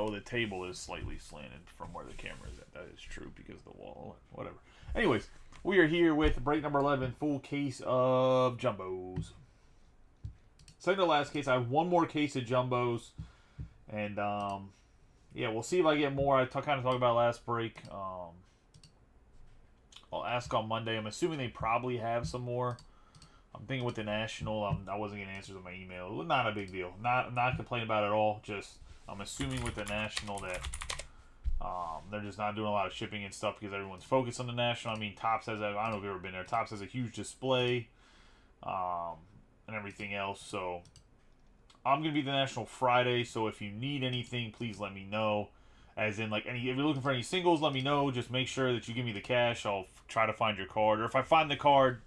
Oh, the table is slightly slanted from where the camera is at. That is true because of the wall. Whatever. Anyways, we are here with break number 11, full case of Jumbos. Second to last case, I have one more case of Jumbos. And, yeah, we'll see if I get more. I kind of talked about last break. I'll ask on Monday. I'm assuming they probably have some more. I'm thinking with the National, I wasn't getting answers on my email. Not a big deal. Not complaining about it at all. Just, I'm assuming with the National that they're just not doing a lot of shipping and stuff because everyone's focused on the National. I mean, Topps has, I don't know if you've ever been there. Topps has a huge display and everything else. So, I'm going to be the National Friday. So, if you need anything, please let me know. As in, like, if you're looking for any singles, let me know. Just make sure that you give me the cash. I'll try to find your card. Or if I find the card,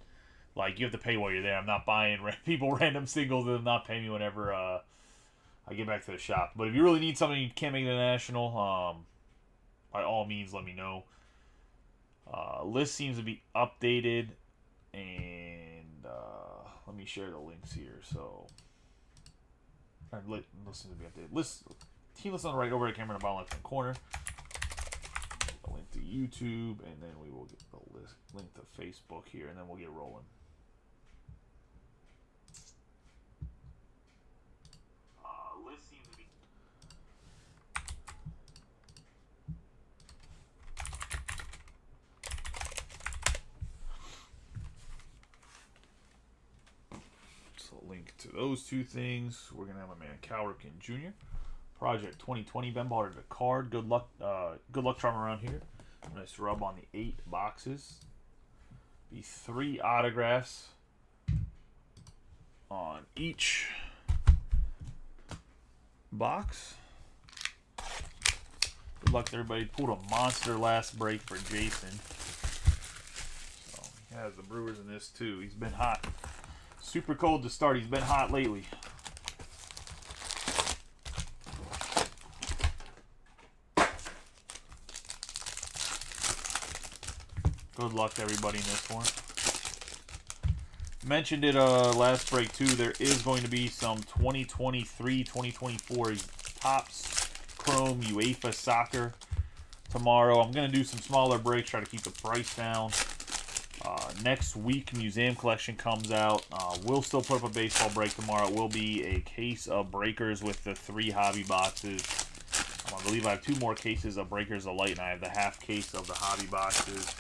like, you have to pay while you're there. I'm not buying people random singles and not paying me whenever I get back to the shop. But if you really need something you can't make it a National, by all means, let me know. List seems to be updated. And let me share the links here. So, list seems to be updated. Team list on the right, over the camera in the bottom left-hand corner. A link to YouTube, and then we will get the link to Facebook here, and then we'll get rolling. List seems to be. So link to those two things. We're gonna have a man Cal Ripken Jr. Project 2020. Ben bought it a card. Good luck charm around here. Nice rub on the 8 boxes. Be 3 autographs on each box. Good luck to everybody. Pulled a monster last break for Jason. So he has the Brewers in this too. He's been hot. Super cold to start. He's been hot lately. Good luck to everybody in this one. Mentioned it last break too. There is going to be some 2023-2024 Topps Chrome UEFA Soccer tomorrow. I'm going to do some smaller breaks, try to keep the price down. Next week, Museum Collection comes out. We'll still put up a baseball break tomorrow. It will be a case of breakers with the 3 hobby boxes. I believe I have 2 more cases of breakers of light, and I have the half case of the hobby boxes.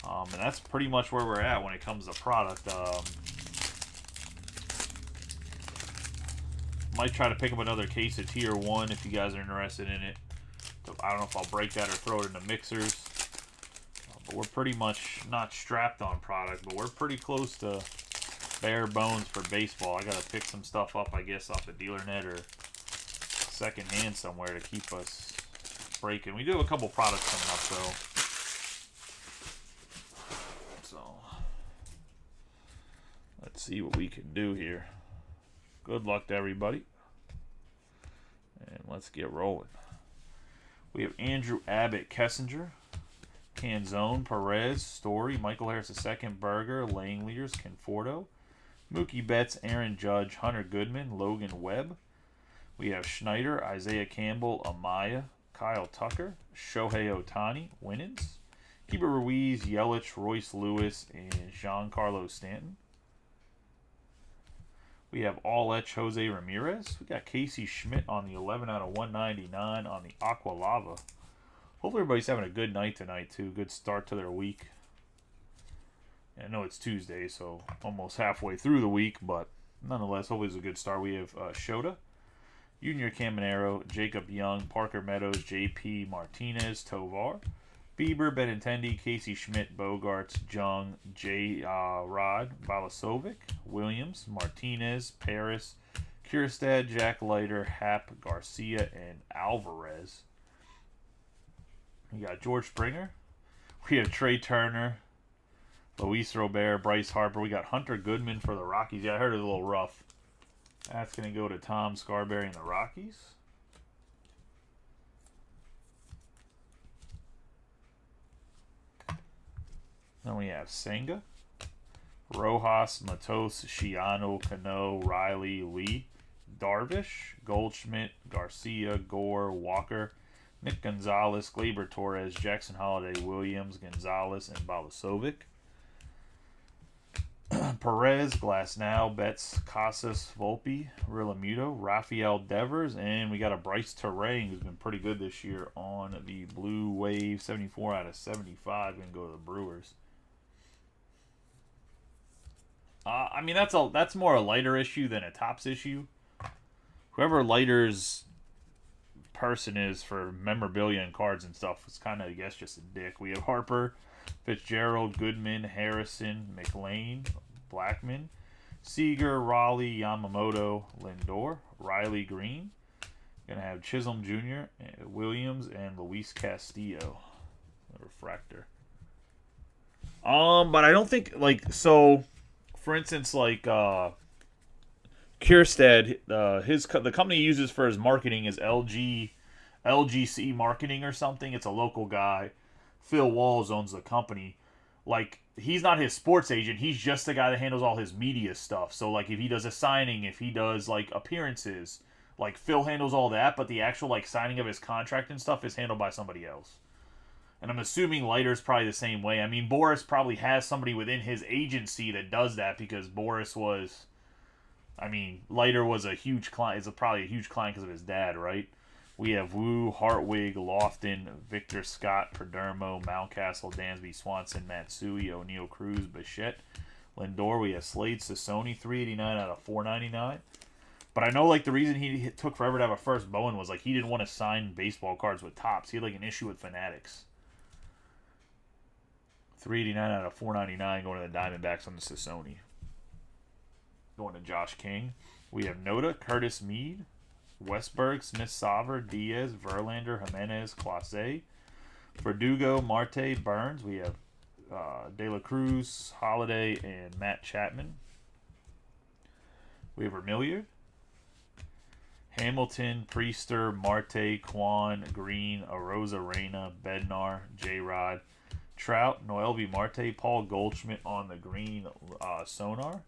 And that's pretty much where we're at when it comes to product. Might try to pick up another case of Tier 1 if you guys are interested in it. So I don't know if I'll break that or throw it in the mixers. But we're pretty much not strapped on product, but we're pretty close to bare bones for baseball. I got to pick some stuff up, I guess, off the dealer net or second hand somewhere to keep us breaking. We do have a couple products coming up, though. Let's see what we can do here. Good luck to everybody. And let's get rolling. We have Andrew Abbott Kessinger, Canzone, Perez, Story, Michael Harris II, Berger, Langeliers, Conforto, Mookie Betts, Aaron Judge, Hunter Goodman, Logan Webb. We have Schneider, Isaiah Campbell, Amaya, Kyle Tucker, Shohei Ohtani, Winans, Keeper Ruiz, Yelich, Royce Lewis, and Giancarlo Stanton. We have All Etch Jose Ramirez. We got Casey Schmidt on the 11 out of 199 on the Aqua Lava. Hopefully everybody's having a good night tonight, too. Good start to their week. I know it's Tuesday, so almost halfway through the week, but nonetheless, hopefully it's a good start. We have Shota, Junior Caminero, Jacob Young, Parker Meadows, J.P. Martinez, Tovar, Bieber, Benintendi, Casey Schmidt, Bogarts, Jung, J. Rod, Balasovic, Williams, Martinez, Paris, Kierstad, Jack Leiter, Happ, Garcia, and Alvarez. We got George Springer. We have Trey Turner, Luis Robert, Bryce Harper. We got Hunter Goodman for the Rockies. Yeah, I heard it was a little rough. That's going to go to Tom Scarberry and the Rockies. Then we have Senga, Rojas, Matos, Shiano, Cano, Riley, Lee, Darvish, Goldschmidt, Garcia, Gore, Walker, Nick Gonzalez, Gleyber Torres, Jackson Holiday, Williams, Gonzalez, and Balasovic. Perez, Glasnow, Betts, Casas, Volpe, Realmuto, Rafael Devers, and we got a Bryce Terang who's been pretty good this year on the Blue Wave, 74 out of 75, going to go to the Brewers. I mean, that's more a lighter issue than a tops issue. Whoever lighter's person is for memorabilia and cards and stuff is kind of, I guess, just a dick. We have Harper, Fitzgerald, Goodman, Harrison, McLean, Blackman, Seager, Raleigh, Yamamoto, Lindor, Riley Green. Gonna have Chisholm Jr., Williams, and Luis Castillo, the refractor. But I don't think so. For instance, Kierstead, the company he uses for his marketing is LGC Marketing or something. It's a local guy. Phil Walls owns the company. He's not his sports agent. He's just the guy that handles all his media stuff. So, if he does a signing, if he does, appearances, Phil handles all that, but the actual, signing of his contract and stuff is handled by somebody else. And I'm assuming Leiter's probably the same way. I mean, Boris probably has somebody within his agency that does that because Boris was... Leiter was a huge client. Is probably a huge client because of his dad, right? We have Wu, Hartwig, Lofton, Victor Scott, Perdermo, Mountcastle, Dansby, Swanson, Matsui, O'Neill, Cruz, Bichette, Lindor. We have Slade, Sassoni, 389 out of 499. But I know, the reason he took forever to have a first Bowen was, he didn't want to sign baseball cards with Topps. He had, an issue with Fanatics. 389 out of 499 going to the Diamondbacks on the Sassoni. Going to Josh King. We have Noda, Curtis Mead, Westberg, Smith-Sauver, Diaz, Verlander, Jimenez, Clase, Verdugo, Marte, Burns. We have De La Cruz, Holiday, and Matt Chapman. We have Vermillion, Hamilton, Priester, Marte, Kwan, Green, Arosa Reyna, Bednar, J-Rod, Trout, Noelvi Marte, Paul Goldschmidt on the green Sonar.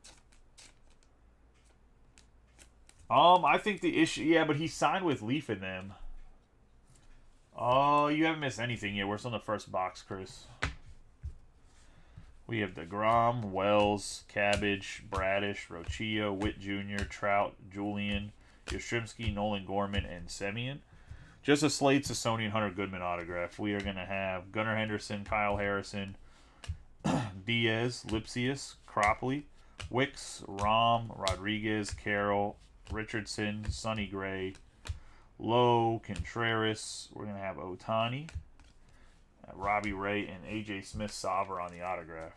I think the issue... Yeah, but he signed with Leaf in them. Oh, you haven't missed anything yet. We're still in the first box, Chris. We have DeGrom, Wells, Cabbage, Bradish, Rocchio, Witt Jr., Trout, Julian, Yastrzemski, Nolan Gorman, and Semien. Just a Slade, Sassoni, and Hunter Goodman autograph. We are going to have Gunnar Henderson, Kyle Harrison, Diaz, Lipsius, Cropley, Wicks, Rom, Rodriguez, Carroll, Richardson, Sonny Gray, Lowe, Contreras. We're going to have Otani, Robbie Ray, and A.J. Smith-Sauver on the autograph.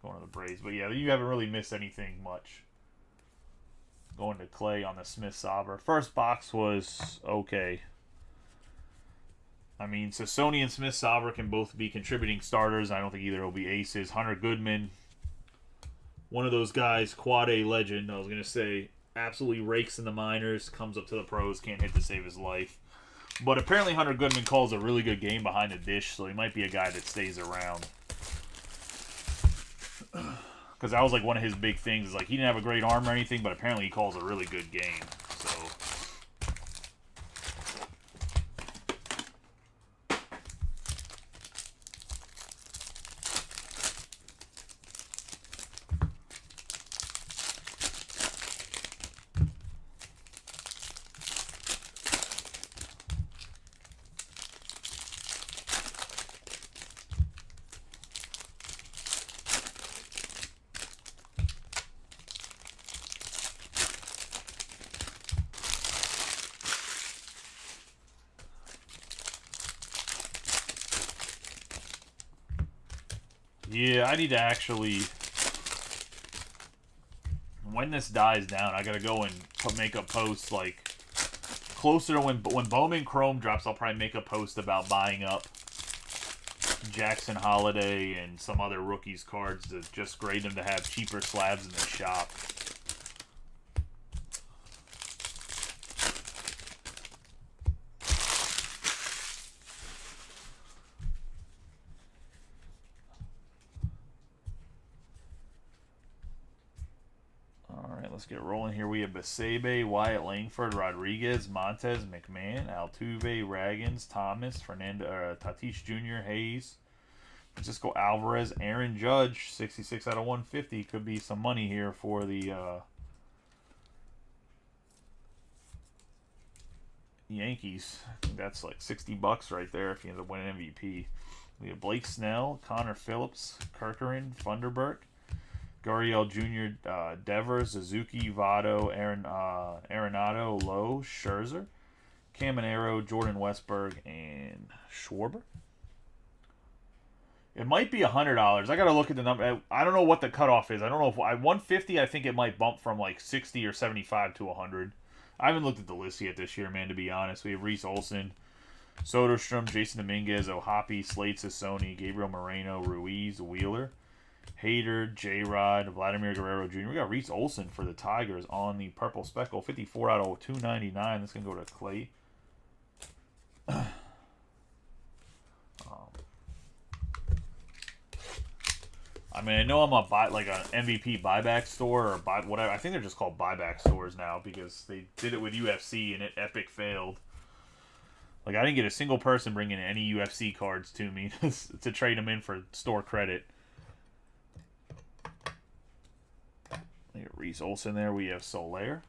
Going to the Braves. But, yeah, you haven't really missed anything much. Going to Clay on the Smith-Sauver. First box was okay. Sassoni and Smith-Sauver can both be contributing starters. I don't think either will be aces. Hunter Goodman, one of those guys, quad A legend, I was going to say, absolutely rakes in the minors, comes up to the pros, can't hit to save his life. But apparently Hunter Goodman calls a really good game behind the dish, so he might be a guy that stays around. Because that was one of his big things. Is he didn't have a great arm or anything, but apparently he calls a really good game. So... Yeah, I need to actually... When this dies down, I gotta go and make a post, closer to when Bowman Chrome drops, I'll probably make a post about buying up Jackson Holiday and some other rookies cards to just grade them to have cheaper slabs in the shop. Let's get rolling here. We have Basebe, Wyatt Langford, Rodriguez, Montez, McMahon, Altuve, Raggins, Thomas, Fernando, Tatis Jr., Hayes, Francisco Alvarez, Aaron Judge, 66 out of 150. Could be some money here for the Yankees. I think that's like $60 right there if he ends up winning MVP. We have Blake Snell, Connor Phillips, Kirkeren, Funderburk, Gurriel Jr., Devers, Suzuki, Votto, Arenado, Lowe, Scherzer, Caminero, Jordan Westberg, and Schwarber. It might be $100. I got to look at the number. I don't know what the cutoff is. I don't know if 150. I think it might bump from like 60 or 75 to 100. I haven't looked at the list yet this year, man, to be honest. We have Reese Olson, Soderstrom, Jason Dominguez, Ohapi, Slade Sassoni, Gabriel Moreno, Ruiz, Wheeler, Hader, J-Rod, Vladimir Guerrero Jr. We got Reese Olson for the Tigers on the purple speckle. 54 out of 299. This can go to Clay. I mean, I know I'm like an MVP buyback store or whatever. I think they're just called buyback stores now because they did it with UFC and it epic failed. Like, I didn't get a single person bringing any UFC cards to me to trade them in for store credit. We got Reese Olson there. We have Soler,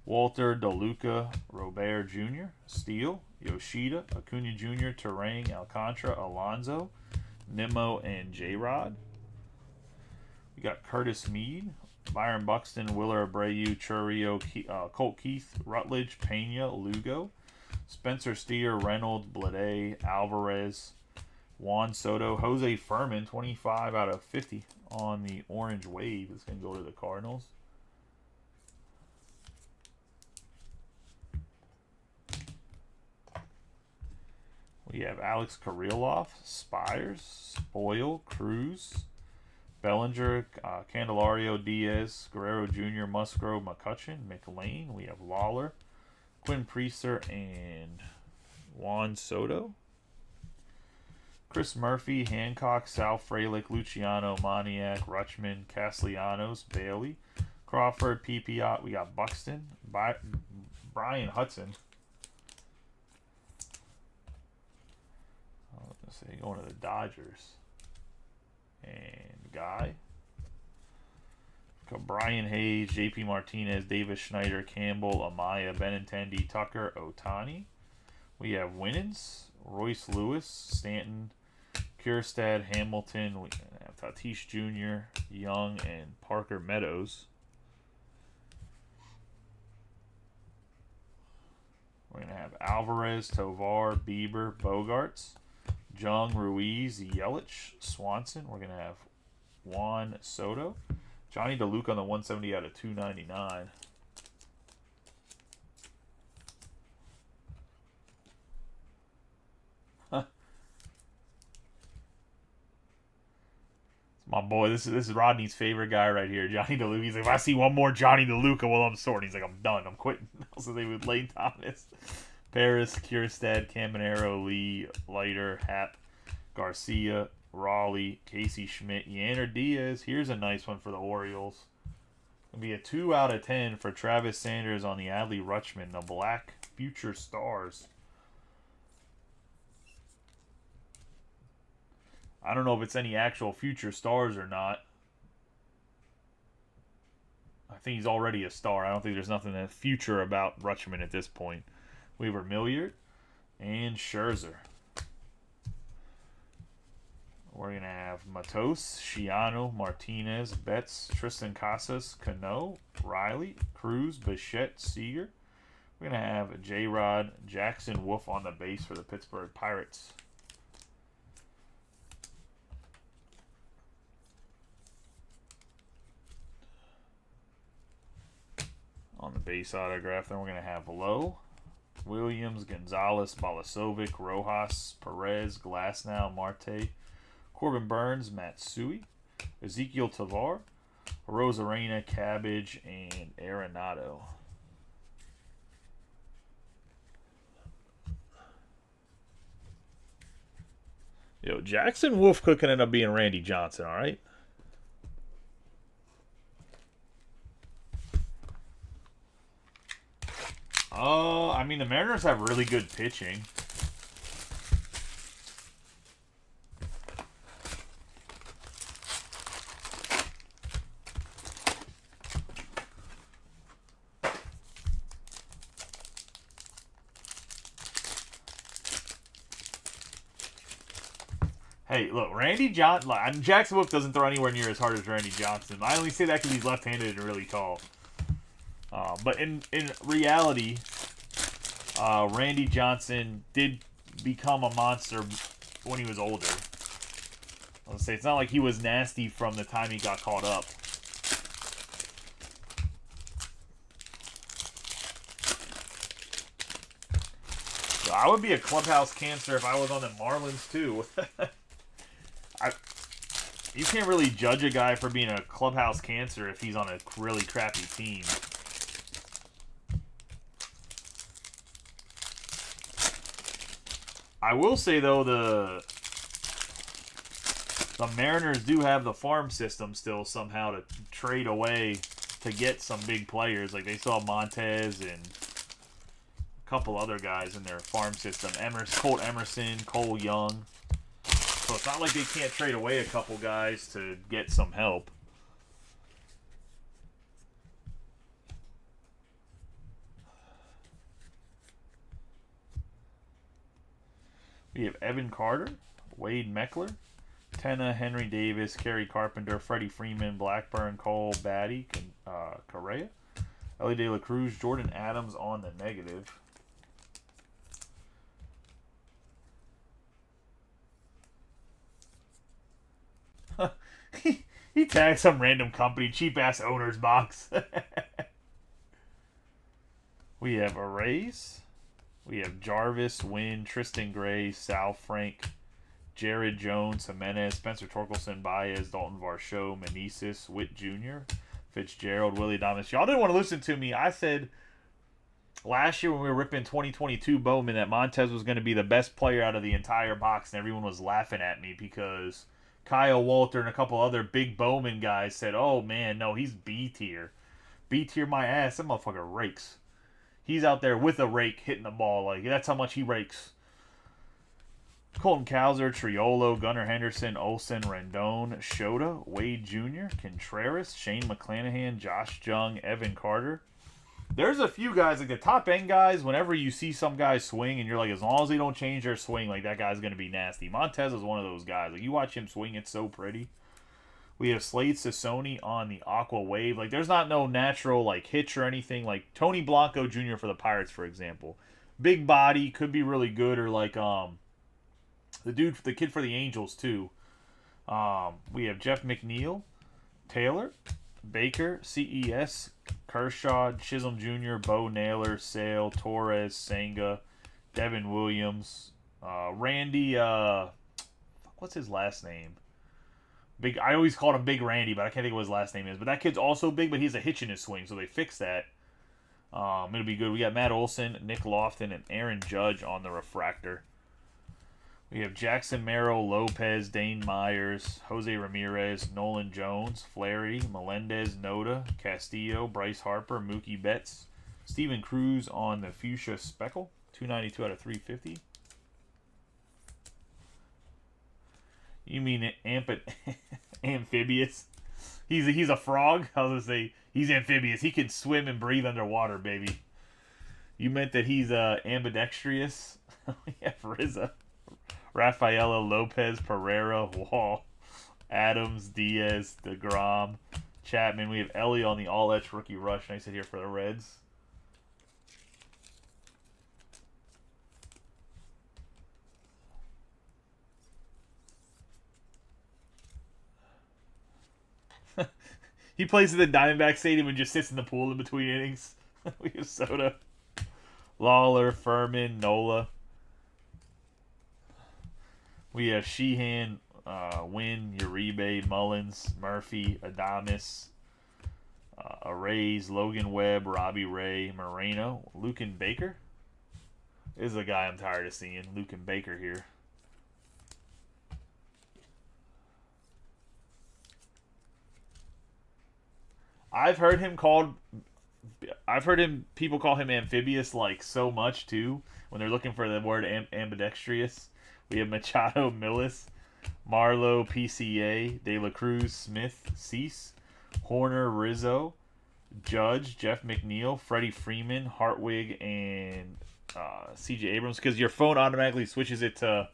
Walter, DeLuca, Robert Jr., Steele, Yoshida, Acuna Jr., Terang, Alcantara, Alonso, Nimmo, and J-Rod. We got Curtis Mead, Byron Buxton, Willer Abreu, Churrio, Colt Keith, Rutledge, Pena, Lugo, Spencer Steer, Reynolds, Blade, Alvarez, Juan Soto, Jose Furman, 25 out of 50 on the orange wave. It's going to go to the Cardinals. We have Alex Kirilloff, Spires, Spoyle, Cruz, Bellinger, Candelario, Diaz, Guerrero Jr., Musgrove, McCutcheon, McLean. We have Lawler, Quinn Priester, and Juan Soto. Chris Murphy, Hancock, Sal Frelick, Luciano, Moniak, Rutschman, Castellanos, Bailey, Crawford, Pipiot. We got Buxton, Brian Hudson. Let's see, going to the Dodgers. And Guy. Got Brian Hayes, JP Martinez, Davis Schneider, Campbell, Amaya, Benintendi, Tucker, Otani. We have Winans, Royce Lewis, Stanton, Kierstad, Hamilton. We have Tatis Jr., Young, and Parker Meadows. We're going to have Alvarez, Tovar, Bieber, Bogarts, Jung, Ruiz, Yelich, Swanson. We're going to have Juan Soto. Johnny DeLuca on the 170 out of 299. My boy, this is Rodney's favorite guy right here, Johnny DeLuca. He's like, if I see one more Johnny DeLuca while I'm sorting, he's like, I'm done. I'm quitting. Also, they would Lane Thomas, Paris, Kierstad, Caminero, Lee, Leiter, Happ, Garcia, Raleigh, Casey Schmidt, Yanner Diaz. Here's a nice one for the Orioles. It'll be a 2 out of 10 for Travis Sanders on the Adley Rutschman, the Black Future Stars. I don't know if it's any actual future stars or not. I think he's already a star. I don't think there's nothing that future about Rutschman at this point. We have Vermilliard and Scherzer. We're going to have Matos, Shiano, Martinez, Betts, Tristan Casas, Cano, Riley, Cruz, Bichette, Seager. We're going to have J-Rod, Jackson, Wolf on the base for the Pittsburgh Pirates. On the base autograph, then we're going to have Lowe, Williams, Gonzalez, Balasovic, Rojas, Perez, Glasnow, Marte, Corbin Burns, Matsui, Ezekiel Tovar, Rosarena, Cabbage, and Arenado. Yo, Jackson Wolf could end up being Randy Johnson, all right? I mean, the Mariners have really good pitching. Hey, look, Randy Johnson. Jackson Wolf doesn't throw anywhere near as hard as Randy Johnson. I only say that because he's left-handed and really tall. But in reality, Randy Johnson did become a monster when he was older. Let's say it's not like he was nasty from the time he got caught up. So I would be a clubhouse cancer if I was on the Marlins too. You can't really judge a guy for being a clubhouse cancer if he's on a really crappy team. I will say though, the Mariners do have the farm system still somehow to trade away to get some big players. Like they saw Montez and a couple other guys in their farm system. Colt Emerson, Cole Young. So it's not like they can't trade away a couple guys to get some help. We have Evan Carter, Wade Meckler, Tenna, Henry Davis, Kerry Carpenter, Freddie Freeman, Blackburn, Cole, Batty, Correa, Ellie De La Cruz, Jordan Adams on the negative. He tagged some random company, cheap-ass owner's box. We have Arrays. We have Jarvis, Wynn, Tristan Gray, Sal Frank, Jared Jones, Jimenez, Spencer Torkelson, Baez, Dalton Varsho, Meneses, Witt Jr., Fitzgerald, Willie Adames. Y'all didn't want to listen to me. I said last year when we were ripping 2022 Bowman that Montez was going to be the best player out of the entire box, and everyone was laughing at me because Kyle Walter and a couple other big Bowman guys said, oh, man, no, he's B tier. B tier my ass. That motherfucker rakes. He's out there with a rake hitting the ball. Like, that's how much he rakes. Colton Cowser, Triolo, Gunnar Henderson, Olsen, Rendon, Shota, Wade Jr., Contreras, Shane McClanahan, Josh Jung, Evan Carter. There's a few guys, like the top end guys, whenever you see some guys swing and you're like, as long as they don't change their swing, like that guy's going to be nasty. Montez is one of those guys. Like, you watch him swing, it's so pretty. We have Slade Sassoni on the Aqua Wave. Like, there's not no natural, like, hitch or anything. Like, Tony Blanco Jr. for the Pirates, for example. Big body, could be really good. Or, like, the kid for the Angels, too. We have Jeff McNeil, Taylor, Baker, CES, Kershaw, Chisholm Jr., Bo Naylor, Sale, Torres, Senga, Devin Williams, Randy, what's his last name? Big. I always called him Big Randy, but I can't think of what his last name is. But that kid's also big, but he has a hitch in his swing, so they fixed that. It'll be good. We got Matt Olson, Nick Lofton, and Aaron Judge on the refractor. We have Jackson Merrill, Lopez, Dane Myers, Jose Ramirez, Nolan Jones, Flaherty, Melendez, Noda, Castillo, Bryce Harper, Mookie Betts, Steven Cruz on the Fuchsia Speckle, 292 out of 350. You mean amphibious? He's a frog? I was going to say he's amphibious. He can swim and breathe underwater, baby. You meant that he's ambidextrous? We have Rizza, Rafaela, Lopez, Pereira, Wall, Adams, Diaz, DeGrom, Chapman. We have Ellie on the all-etch rookie rush. Nice hit here for the Reds. He plays at the Diamondback Stadium and just sits in the pool in between innings. We have Soto, Lawler, Furman, Nola. We have Sheehan, Wynn, Uribe, Mullins, Murphy, Adames, Arrays, Logan Webb, Robbie Ray, Moreno, Lucan Baker. This is a guy I'm tired of seeing. Lucan Baker here. I've heard him called I've heard people call him amphibious like so much too when they're looking for the word ambidextrous. We have Machado, Millis, Marlowe, PCA, De La Cruz, Smith, Cease, Horner, Rizzo, Judge, Jeff McNeil, Freddie Freeman, Hartwig, and CJ Abrams. Because your phone automatically switches it to.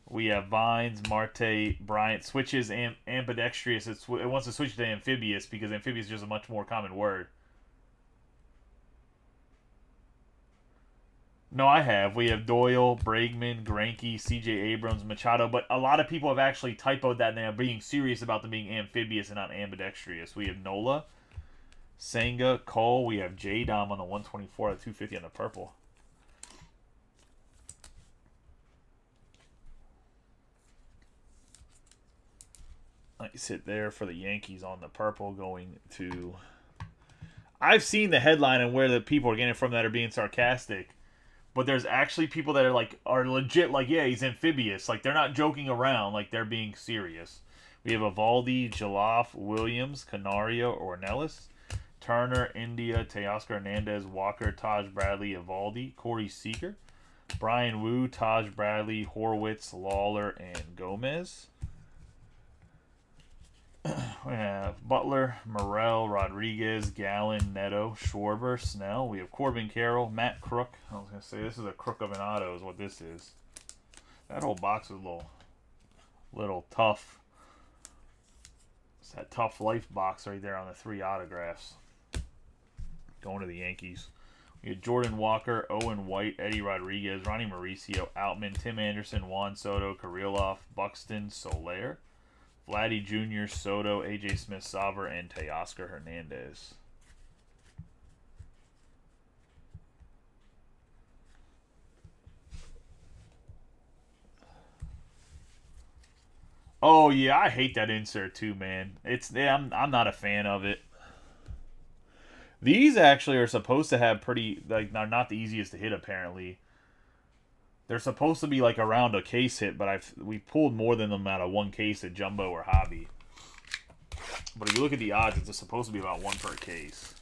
We have Vines, Marte, Bryant, switches ambidextrous. It wants to switch to amphibious because amphibious is just a much more common word. No, I have. We have Doyle, Bregman, Greinke, C.J. Abrams, Machado, but a lot of people have actually typoed that and they're being serious about them being amphibious and not ambidextrous. We have Nola, Senga, Cole. We have J-Dom on the 124 out of 250 on the purple. Nice hit there for the Yankees on the purple going to... I've seen the headline and where the people are getting it from that are being sarcastic. But there's actually people that are legit like, yeah, he's amphibious. Like, they're not joking around. Like, they're being serious. We have Evaldi, Jaloff, Williams, Canario, Ornelas, Turner, India, Teoscar Hernandez, Walker, Taj Bradley, Evaldi, Corey Seager, Brian Wu, Taj Bradley, Horwitz, Lawler, and Gomez. We have Butler, Morel, Rodriguez, Gallen, Neto, Schwarber, Snell. We have Corbin Carroll, Matt Crook. I was going to say this is a crook of an auto is what this is. That whole box is a little tough. It's that tough life box right there on the 3 autographs. Going to the Yankees. We have Jordan Walker, Owen White, Eddie Rodriguez, Ronnie Mauricio, Outman, Tim Anderson, Juan Soto, Kirilloff, Buxton, Soler, Vladdy Jr., Soto, A.J. Smith-Sauber, and Teoscar Hernandez. Oh, yeah, I hate that insert too, man. I'm not a fan of it. These actually are supposed to have pretty, like, not the easiest to hit, apparently. They're supposed to be like around a case hit, but we pulled more than them out of one case at Jumbo or Hobby. But if you look at the odds, it's supposed to be about 1 per case.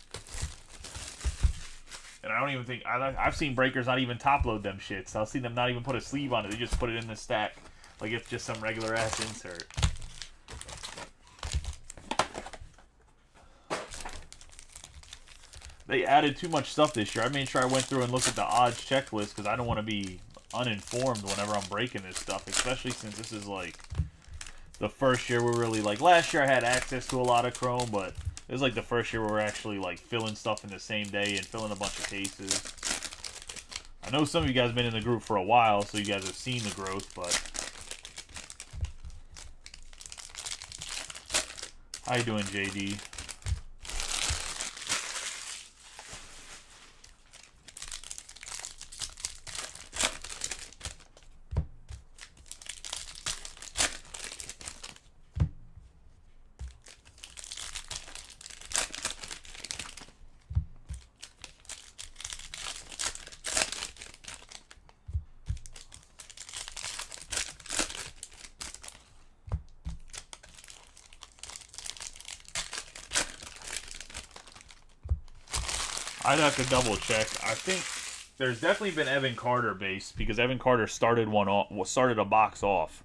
And I don't even think I've seen breakers not even top load them shits. I've seen them not even put a sleeve on it. They just put it in the stack like it's just some regular ass insert. They added too much stuff this year. I made sure I went through and looked at the odds checklist because I don't want to be uninformed whenever I'm breaking this stuff, especially since this is like the first year we're really like last year I had access to a lot of Chrome, but this is like the first year where we're actually like filling stuff in the same day and filling a bunch of cases. I know some of you guys have been in the group for a while, so you guys have seen the growth, but how you doing, JD? I'd have to double check. I think there's definitely been Evan Carter base because Evan Carter started a box off.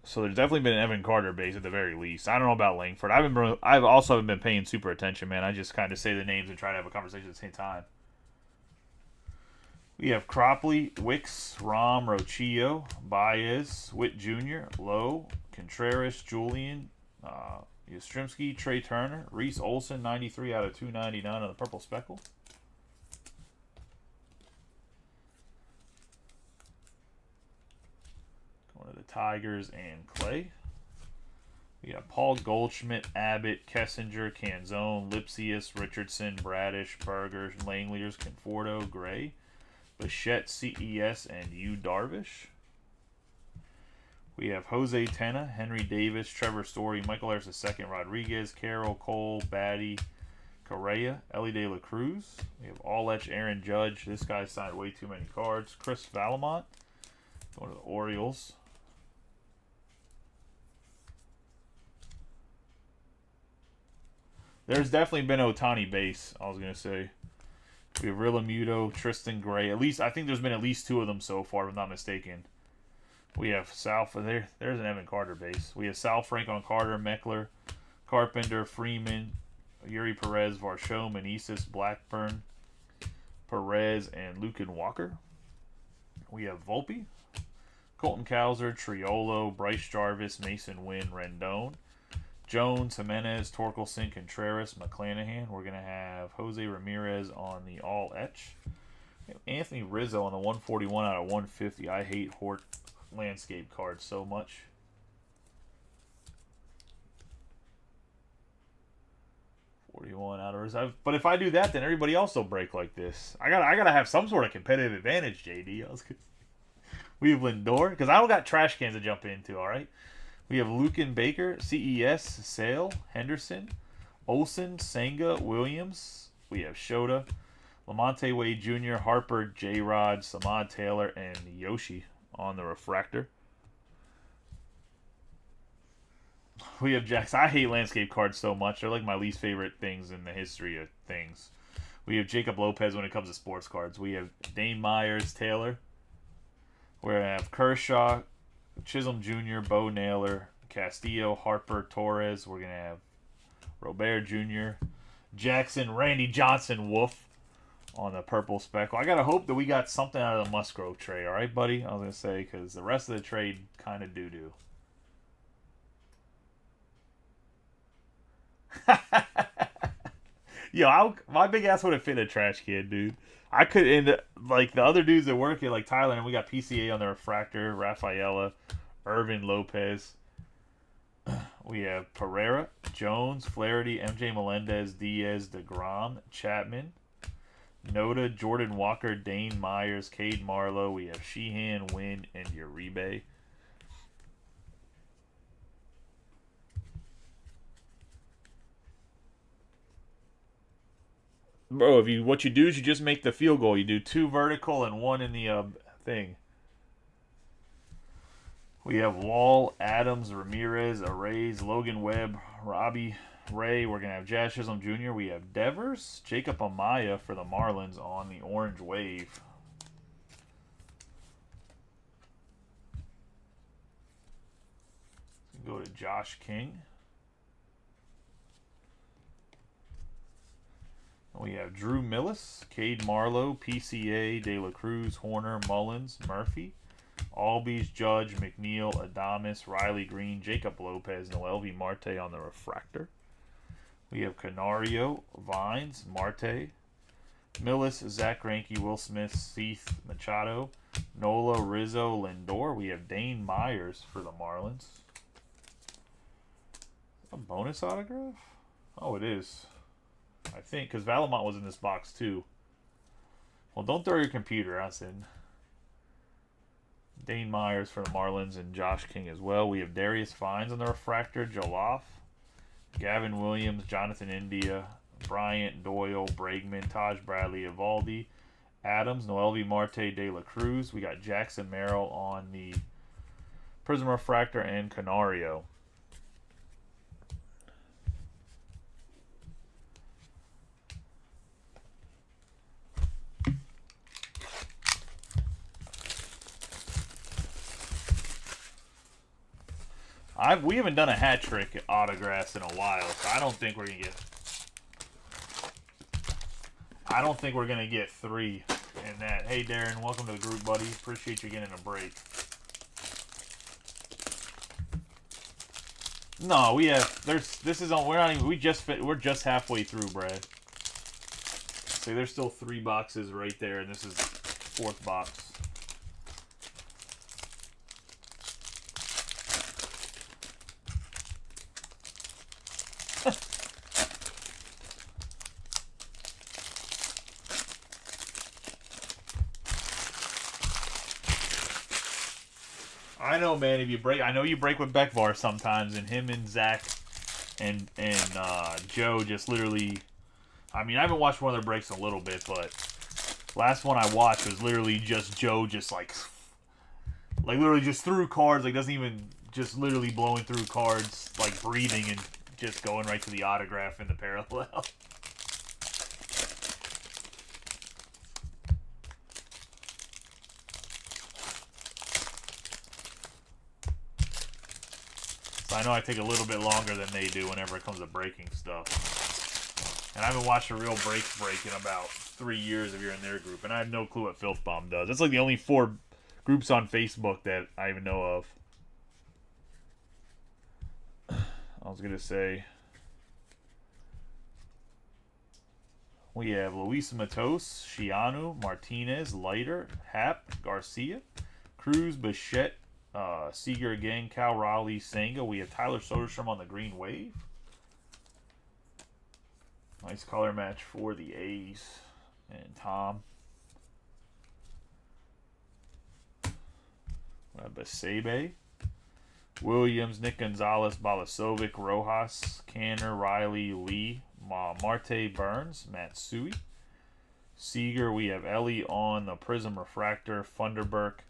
So there's definitely been an Evan Carter base at the very least. I don't know about Langford. I've also haven't been paying super attention, man. I just kind of say the names and try to have a conversation at the same time. We have Cropley, Wicks, Rom, Rochillo, Baez, Witt Jr., Lowe, Contreras, Julian, Yastrzemski, Trey Turner, Reese Olson, 93 out of 299 on the purple speckle. Going to the Tigers and Clay. We got Paul Goldschmidt, Abbott, Kessinger, Canzone, Lipsius, Richardson, Bradish, Berger, Langeliers, Conforto, Gray, Bichette, CES, and Yu Darvish. We have Jose Tena, Henry Davis, Trevor Story, Michael Harris II, Rodriguez, Carroll, Cole, Batty, Correa, Ellie De La Cruz. We have Allech, Aaron Judge. This guy signed way too many cards. Chris Valamont. Going to the Orioles. There's definitely been Otani base, I was going to say. We have Rillamuto, Tristan Gray. At least, I think there's been at least 2 of them so far, if I'm not mistaken. We have Sal, there's an Evan Carter base. We have Sal Franco on Carter, Meckler, Carpenter, Freeman, Yuri Perez, Varsho, Meneses, Blackburn, Perez, and Lucan Walker. We have Volpe, Colton Cowser, Triolo, Bryce Jarvis, Mason Wynn, Rendon, Jones, Jimenez, Torkelson, Contreras, McClanahan. We're going to have Jose Ramirez on the all etch. Anthony Rizzo on the 141 out of 150. I hate Hort landscape cards so much. Out of reserve. But if I do that, then everybody else will break like this. I gotta have some sort of competitive advantage, JD. We have Lindor, because I don't got trash cans to jump into, alright? We have Lucan Baker, CES, Sale, Henderson, Olsen, Senga, Williams. We have Shota, Lamonte Wade Jr., Harper, J-Rod, Samad Taylor, and Yoshi on the refractor. We have Jax. I hate landscape cards so much. They're like my least favorite things in the history of things. We have Jacob Lopez when it comes to sports cards. We have Dane Myers, Taylor. We're going to have Kershaw, Chisholm Jr., Bo Naylor, Castillo, Harper, Torres. We're going to have Robert Jr., Jackson, Randy Johnson, Wolf on the purple speckle. I got to hope that we got something out of the Musgrove trade. All right, buddy? I was going to say, because the rest of the trade kind of doo-doo. Yo, my big ass would have fit a trash can, dude. I could, and like the other dudes that work here, like Tyler, and we got PCA on the refractor, Rafaela, Irvin Lopez. We have Pereira, Jones, Flaherty, MJ Melendez, Diaz, DeGrom, Chapman, Noda, Jordan Walker, Dane Myers, Cade Marlowe. We have Sheehan, Wynn, and Uribe. Bro, what you do is you just make the field goal. You do 2 vertical and 1 in the thing. We have Wall, Adams, Ramirez, Arrays, Logan Webb, Robbie Ray. We're gonna have Jazz Chisholm Jr. We have Devers, Jacob Amaya for the Marlins on the orange wave. Go to Josh King. We have Drew Millis, Cade Marlowe, PCA, De La Cruz, Horner, Mullins, Murphy, Albies, Judge, McNeil, Adames, Riley Green, Jacob Lopez, Noel V. Marte on the refractor. We have Canario, Vines, Marte, Millis, Zach Greinke, Will Smith, Seath, Machado, Nola, Rizzo, Lindor. We have Dane Myers for the Marlins. A bonus autograph? Oh, it is. I think, because Valamont was in this box too. Well, don't throw your computer, I said. Dane Myers for the Marlins and Josh King as well. We have Darius Fines on the refractor, Joloff, Gavin Williams, Jonathan India, Bryant, Doyle, Bregman, Taj Bradley, Evaldi, Adams, Noel V. Marte, De La Cruz. We got Jackson Merrill on the Prism refractor and Canario. We haven't done a hat trick autographs in a while, so I don't think we're gonna get. I don't think we're gonna get 3 in that. Hey Darren, welcome to the group, buddy. Appreciate you getting a break. No, we have. This is on. We're not even. We're just halfway through, Brad. See, there's still 3 boxes right there, and this is 4th box. I know, man. If you break, I know you break with Beckvar sometimes, and him and Zach and Joe just literally. I mean, I haven't watched one of their breaks in a little bit, but last one I watched was literally just Joe just like literally just threw cards, like doesn't even just literally blowing through cards, like breathing and just going right to the autograph in the parallel. So I know I take a little bit longer than they do whenever it comes to breaking stuff. And I haven't watched a real break in about 3 years if you're in their group. And I have no clue what Filth Bomb does. It's like the only 4 groups on Facebook that I even know of. I was going to say, we have Luis Matos, Shianu, Martinez, Leiter, Hap, Garcia, Cruz, Bichette, Seager again, Cal Raleigh, Senga. We have Tyler Soderstrom on the Green Wave. Nice color match for the A's and Tom. We have Basebe, Williams, Nick Gonzalez, Balasovic, Rojas, Canner, Riley, Lee, Marte, Burns, Matsui. Seager, we have Ellie on the Prism Refractor, Funderburk,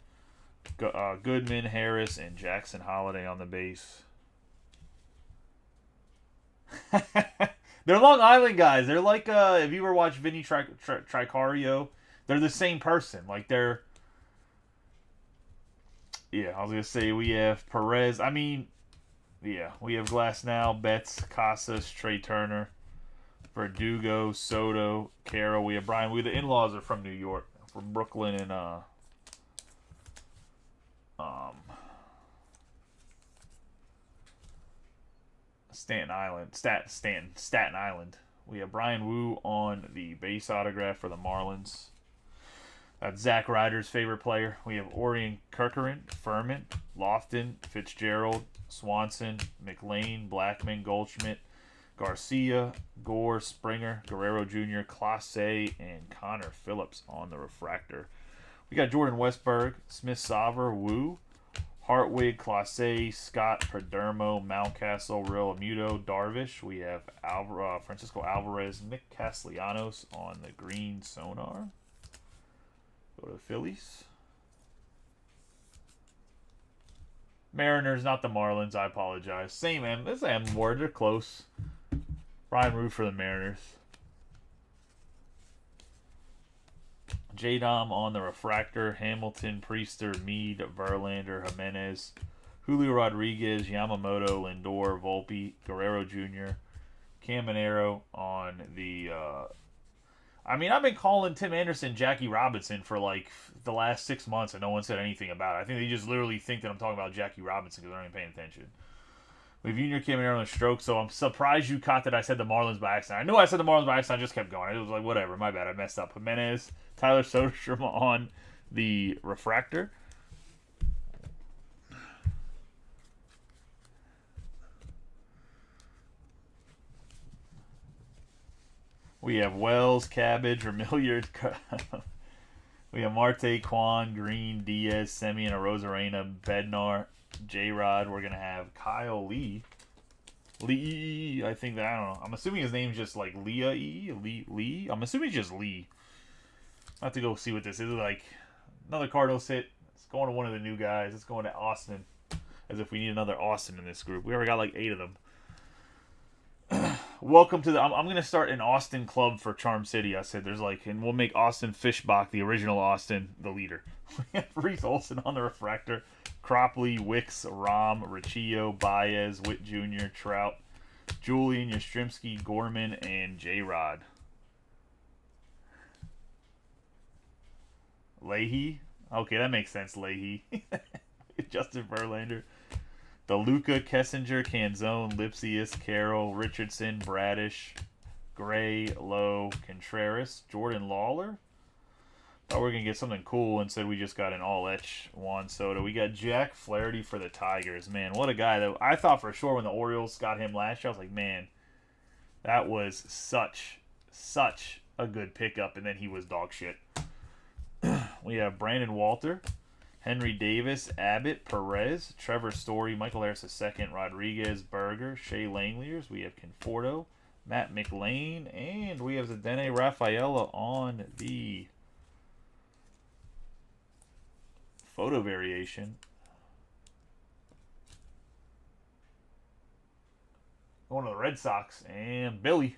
Goodman, Harris, and Jackson Holiday on the base. They're Long Island guys. They're like, if you ever watched Vinny Tricario, they're the same person. Like, they're... Yeah, I was going to say we have Perez. I mean, yeah, we have Glasnow, Betts, Casas, Trey Turner, Verdugo, Soto, Caro. We have Brian. The in-laws are from New York, from Brooklyn and Staten Island. We have Brian Wu on the base autograph for the Marlins. That's Zach Ryder's favorite player. We have Orion Kirkeren, Furman, Lofton, Fitzgerald, Swanson, McLean, Blackman, Goldschmidt, Garcia, Gore, Springer, Guerrero Jr., Clase, and Connor Phillips on the refractor. We got Jordan Westberg, Smith-Saver, Wu, Hartwig, Clase, Scott, Perdermo, Mountcastle, Real Amuto, Darvish. We have Francisco Alvarez, Nick Castellanos on the green sonar. Go to the Phillies. Mariners, not the Marlins. I apologize. Same M. This M word. They're close. Brian Root for the Mariners. J-Dom on the refractor. Hamilton, Priester, Meade, Verlander, Jimenez, Julio Rodriguez, Yamamoto, Lindor, Volpe, Guerrero Jr., Caminero on the... I mean, I've been calling Tim Anderson Jackie Robinson for like the last 6 months and no one said anything about it. I think they just literally think that I'm talking about Jackie Robinson because they're not even paying attention. We have Junior Caminero on stroke, so I'm surprised you caught that I said the Marlins by accident. I knew I said the Marlins by accident, I just kept going. It was like, whatever, my bad, I messed up. Jimenez, Tyler Soderstrom on the refractor. We have Wells, Cabbage, Remilliard. We have Marte, Kwan, Green, Diaz, Semien, Arozarena, Bednar, J-Rod. We're going to have Kyle Lee. Lee, I think that, I don't know. I'm assuming his name's just like Leah E. Lee. I'm assuming it's just Lee. I have to go see what this is. Like another Cardinals hit. It's going to one of the new guys. It's going to Austin. As if we need another Austin in this group. We already got like 8 of them. Welcome to the... I'm going to start an Austin club for Charm City. I said there's like... And we'll make Austin Fishbach, the original Austin, the leader. We have Reese Olson on the refractor. Cropley, Wicks, Rom, Riccio, Baez, Witt Jr., Trout, Julian, Yastrzemski, Gorman, and J-Rod. Leahy? Okay, that makes sense, Leahy. Justin Verlander. DeLuca, Kessinger, Canzone, Lipsius, Carroll, Richardson, Bradish, Gray, Lowe, Contreras, Jordan Lawler. Thought we were going to get something cool. Instead, we just got an all-etch Juan Soto. We got Jack Flaherty for the Tigers. Man, what a guy. That I thought for sure when the Orioles got him last year, I was like, man, that was such a good pickup. And then he was dog shit. We have Brandon Walter, Henry Davis, Abbott, Perez, Trevor Story, Michael Harris II, Rodriguez, Berger, Shea Langeliers. We have Conforto, Matt McLean, and we have Zdeno Rafaela on the photo variation. Going to the Red Sox. And Billy.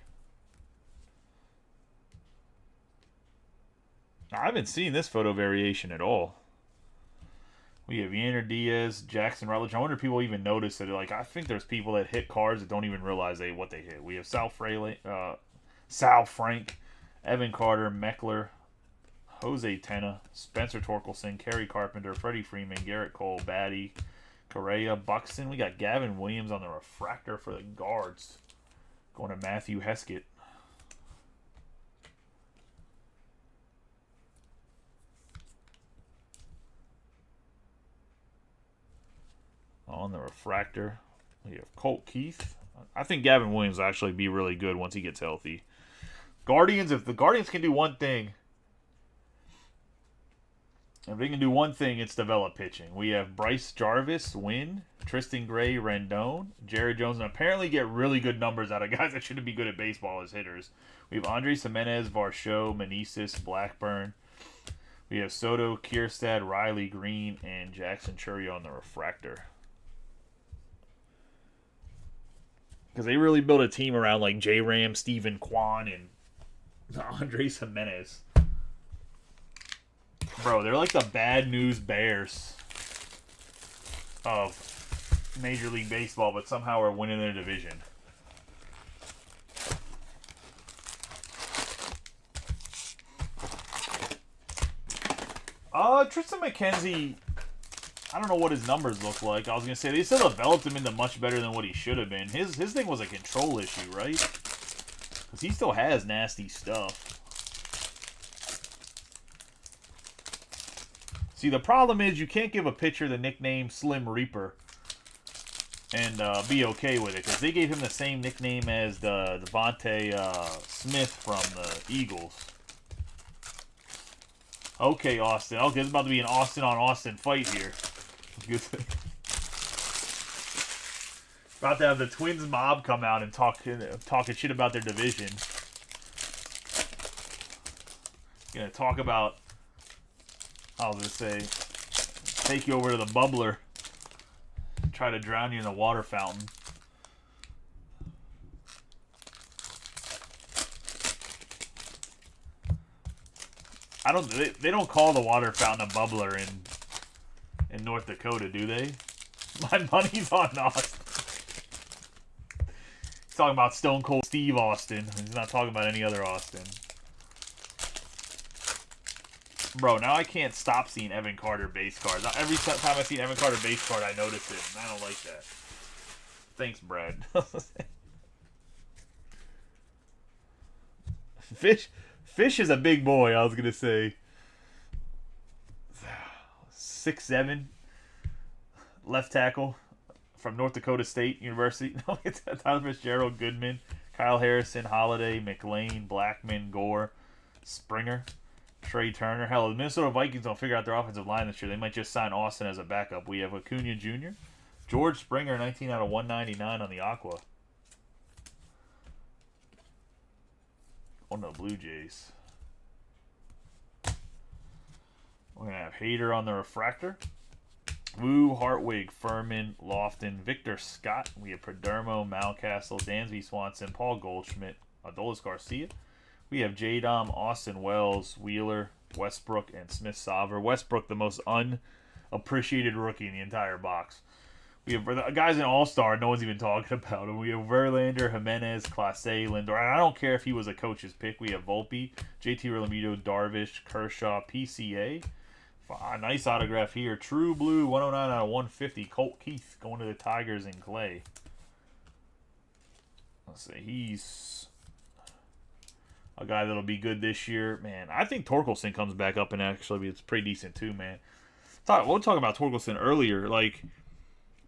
I haven't seen this photo variation at all. We have Yander Diaz, Jackson Rutledge. I wonder if people even notice that. Like, I think there's people that hit cards that don't even realize what they hit. We have Sal Frank, Evan Carter, Meckler, Jose Tena, Spencer Torkelson, Kerry Carpenter, Freddie Freeman, Garrett Cole, Batty, Correa, Buxton. We got Gavin Williams on the refractor for the guards. Going to Matthew Heskett. On the refractor, we have Colt Keith. I think Gavin Williams will actually be really good once he gets healthy. Guardians, if the Guardians can do one thing, if they can do one thing, it's develop pitching. We have Bryce Jarvis, Wynn, Tristan Gray, Rendon, Jerry Jones, and apparently get really good numbers out of guys that shouldn't be good at baseball as hitters. We have Andres Jimenez, Varsho, Meneses, Blackburn. We have Soto, Kierstad, Riley Green, and Jackson Churio on the refractor. Because they really built a team around like J. Ram, Steven Kwan, and Andres Jimenez. Bro, they're like the bad news Bears of Major League Baseball, but somehow are winning their division. Tristan McKenzie, I don't know what his numbers look like. I was going to say, they still developed him into much better than what he should have been. His thing was a control issue, right? Because he still has nasty stuff. See, the problem is you can't give a pitcher the nickname Slim Reaper and be okay with it. Because they gave him the same nickname as the Devontae Smith from the Eagles. Okay, Austin. Okay, it's about to be an Austin-on-Austin fight here. About to have the Twins mob come out and talking shit about their division. Gonna talk about, I was gonna say, take you over to the bubbler. Try to drown you in the water fountain. They don't call the water fountain a bubbler in North Dakota, do they? My money's on Austin. He's talking about Stone Cold Steve Austin. He's not talking about any other Austin. Bro, now I can't stop seeing Evan Carter base cards. Every time I see an Evan Carter base card, I notice it, and I don't like that. Thanks, Brad. Fish is a big boy, I was going to say. 6'7", left tackle from North Dakota State University. No, it's Tyler Fitzgerald, Goodman, Kyle Harrison, Holiday, McLean, Blackman, Gore, Springer, Trey Turner. Hell, the Minnesota Vikings don't figure out their offensive line this year. They might just sign Austin as a backup. We have Acuna Jr., George Springer, 19 out of 199 on the Aqua. Oh no, Blue Jays. We're going to have Hader on the refractor. Wu, Hartwig, Furman, Lofton, Victor Scott. We have Perdermo, Mountcastle, Dansby Swanson, Paul Goldschmidt, Adolis Garcia. We have J-Dom, Austin Wells, Wheeler, Westbrook, and Smith Sauver. Westbrook, the most unappreciated rookie in the entire box. We have guys in All-Star no one's even talking about him. We have Verlander, Jimenez, Clase, Lindor. And I don't care if he was a coach's pick. We have Volpe, JT Realmuto, Darvish, Kershaw, PCA. Nice autograph here. True Blue, 109 out of 150. Colt Keith going to the Tigers and Clay. Let's see. He's a guy that'll be good this year. Man, I think Torkelson comes back up and actually it's pretty decent too, man. We'll talk about Torkelson earlier. Like,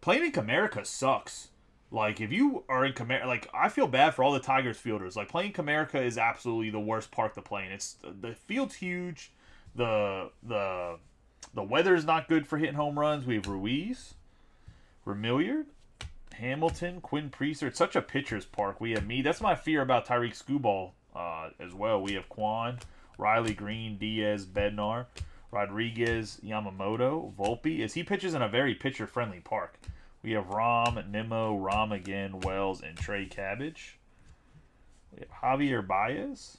playing in Comerica sucks. Like, if you are in Comerica, like, I feel bad for all the Tigers fielders. Like, playing Comerica is absolutely the worst park to play in. The field's huge. The weather's not good for hitting home runs. We have Ruiz, Remilliard, Hamilton, Quinn Priester. It's such a pitcher's park. We have me. That's my fear about Tyreek Skubal as well. We have Quan, Riley Green, Diaz, Bednar, Rodriguez, Yamamoto, Volpe. He pitches in a very pitcher-friendly park. We have Rom, Nimmo, Rom again, Wells, and Trey Cabbage. We have Javier Baez,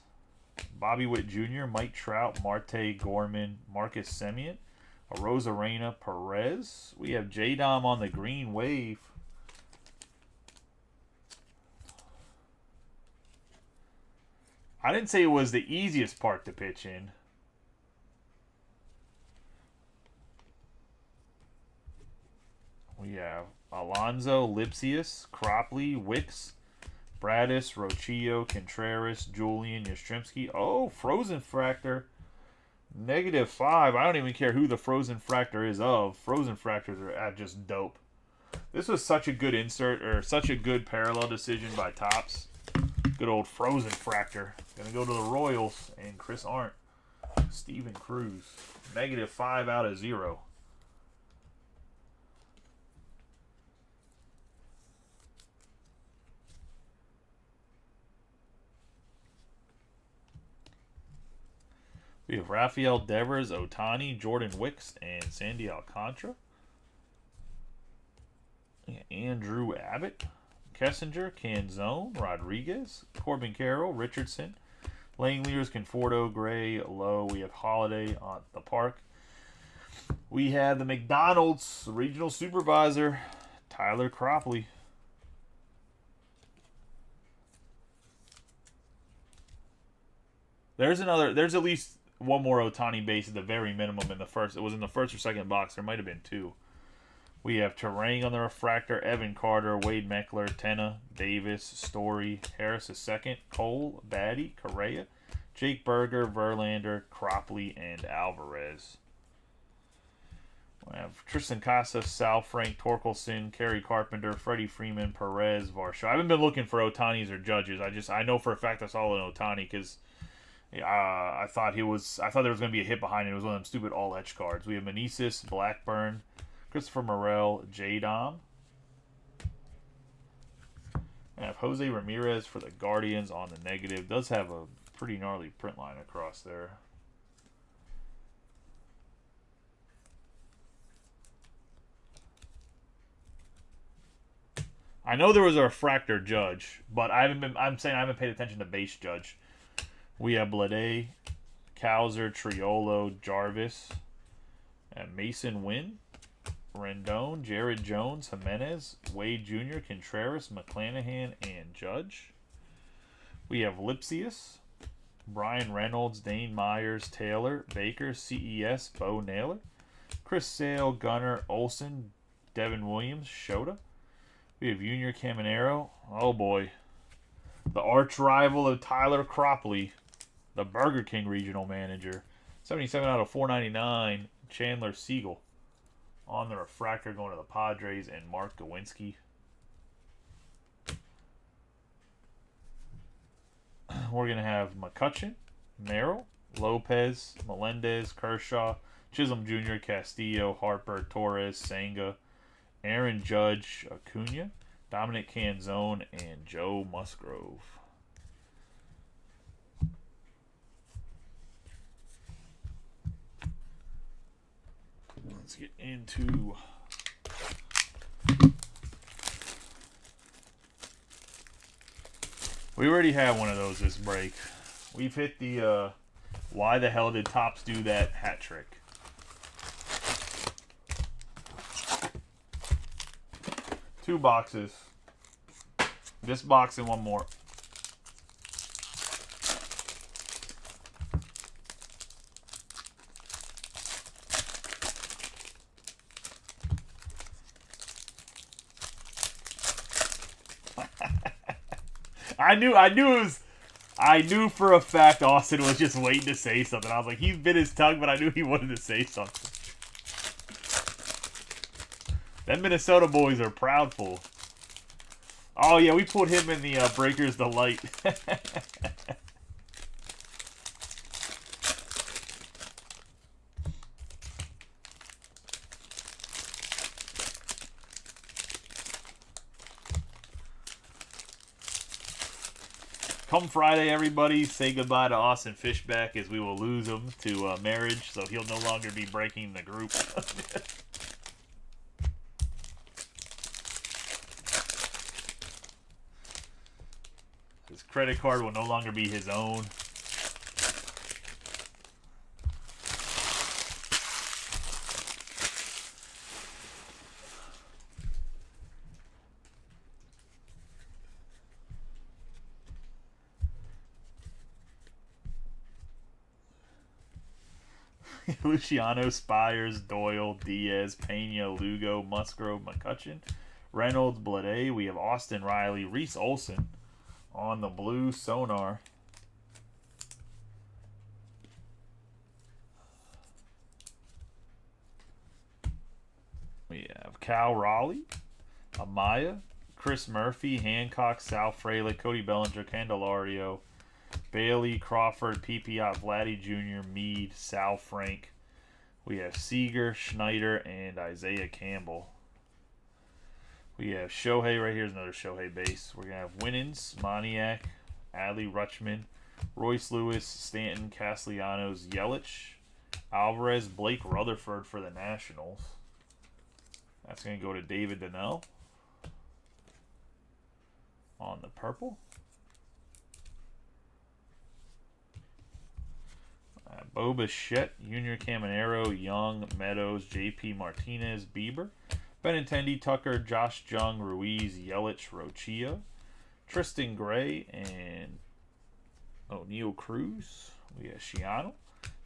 Bobby Witt Jr., Mike Trout, Marte Gorman, Marcus Semien, Rosarena Perez. We have J-Dom on the green wave. I didn't say it was the easiest park to pitch in. We have Alonso, Lipsius, Cropley, Wicks, Bradis, Rochillo, Contreras, Julian, Yastrzemski. Oh, Frozen Fractor. -5. I don't even care who the Frozen Fractor is of. Frozen Fractors are just dope. This was such a good insert, or such a good parallel decision by Topps. Good old Frozen Fractor. Gonna go to the Royals and Chris Arndt. Steven Cruz. -5 out of 0. We have Rafael Devers, Otani, Jordan Wicks, and Sandy Alcantara. Andrew Abbott, Kessinger, Canzone, Rodriguez, Corbin Carroll, Richardson, Langeliers, Conforto, Gray, Lowe. We have Holiday on the park. We have the McDonald's regional supervisor, Tyler Cropley. There's at least one more Otani base at the very minimum in the first. It was in the first or second box. There might have been 2. We have Terang on the refractor, Evan Carter, Wade Meckler, Tenna, Davis, Story, Harris II, Cole, Batty, Correa, Jake Berger, Verlander, Cropley, and Alvarez. We have Tristan Casas, Sal Frank, Torkelson, Kerry Carpenter, Freddie Freeman, Perez, Varsho. I haven't been looking for Otanis or Judges. I know for a fact I saw an Otani because I thought there was going to be a hit behind it. It was one of them stupid all etch cards. We have Meneses, Blackburn, Christopher Morel, J-Dom. I have Jose Ramirez for the Guardians on the negative. Does have a pretty gnarly print line across there. I know there was a refractor Judge, but I'm saying I haven't paid attention to base Judge. We have Blade, Cowser, Triolo, Jarvis, and Mason Wynn, Rendon, Jared Jones, Jimenez, Wade Jr., Contreras, McClanahan, and Judge. We have Lipsius, Brian Reynolds, Dane Myers, Taylor, Baker, CES, Bo Naylor, Chris Sale, Gunner, Olson, Devin Williams, Shota. We have Junior Caminero. Oh boy. The arch rival of Tyler Cropley, the Burger King regional manager. 77 out of 499, Chandler Siegel. On the refractor going to the Padres and Mark Gawinski. We're going to have McCutcheon, Merrill, Lopez, Melendez, Kershaw, Chisholm Jr., Castillo, Harper, Torres, Senga, Aaron Judge, Acuna, Dominic Canzone, and Joe Musgrove. Let's get into we already have one of those this break. We've hit the why the hell did Topps do that hat trick? Two boxes. This box and one more. I knew for a fact Austin was just waiting to say something. I was like, he's bit his tongue, but I knew he wanted to say something. Them Minnesota boys are proudful. Oh yeah, we put him in the Breakers Delight. Come Friday, everybody, say goodbye to Austin Fishback as we will lose him to marriage, so he'll no longer be breaking the group. credit card will no longer be his own. Luciano, Spires, Doyle, Diaz, Pena, Lugo, Musgrove, McCutcheon, Reynolds, Blade. We have Austin Riley, Reese Olson on the blue Sonar. We have Cal Raleigh, Amaya, Chris Murphy, Hancock, Sal Frelick, Cody Bellinger, Candelario, Bailey, Crawford, Pipiot, Vladdy Jr., Meade, Sal Frank. We have Seager, Schneider, and Isaiah Campbell. We have Shohei right here. Is another Shohei base. We're going to have Winans, Moniak, Adley Rutschman, Royce Lewis, Stanton, Castellanos, Yelich, Alvarez, Blake Rutherford for the Nationals. That's going to go to David Donnell on the purple. Bo Bichette, Junior Caminero, Young, Meadows, J.P. Martinez, Bieber, Benintendi, Tucker, Josh Jung, Ruiz, Yelich, Rochio, Tristan Gray, and O'Neill Cruz. We have Shiano,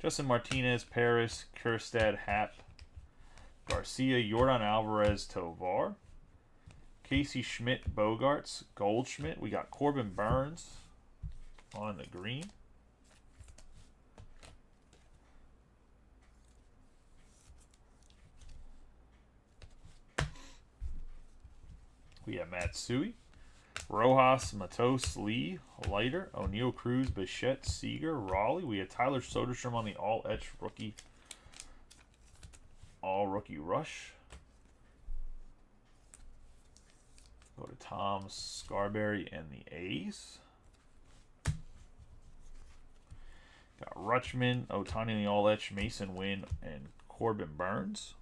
Justin Martinez, Paris, Kjerstad, Happ, Garcia, Yordan Alvarez, Tovar, Casey Schmidt, Bogarts, Goldschmidt. We got Corbin Burns on the green. We have Matsui, Rojas, Matos, Lee, Leiter, O'Neill Cruz, Bichette, Seager, Raleigh. We have Tyler Soderstrom on the all-etch rookie, all-rookie rush. Go to Tom Scarberry and the A's. Got Rutschman, Otani on the all-etch, Mason Wynn, and Corbin Burns.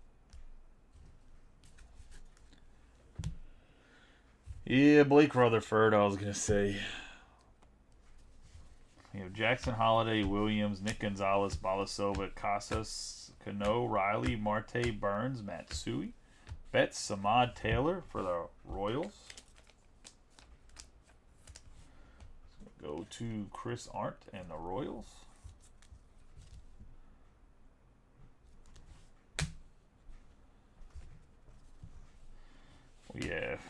Yeah, Blake Rutherford, I was going to say. We have Jackson Holiday, Williams, Nick Gonzalez, Balasova, Casas, Cano, Riley, Marte, Burns, Matsui, Betts, Samad Taylor for the Royals. Go to Chris Arndt and the Royals. We have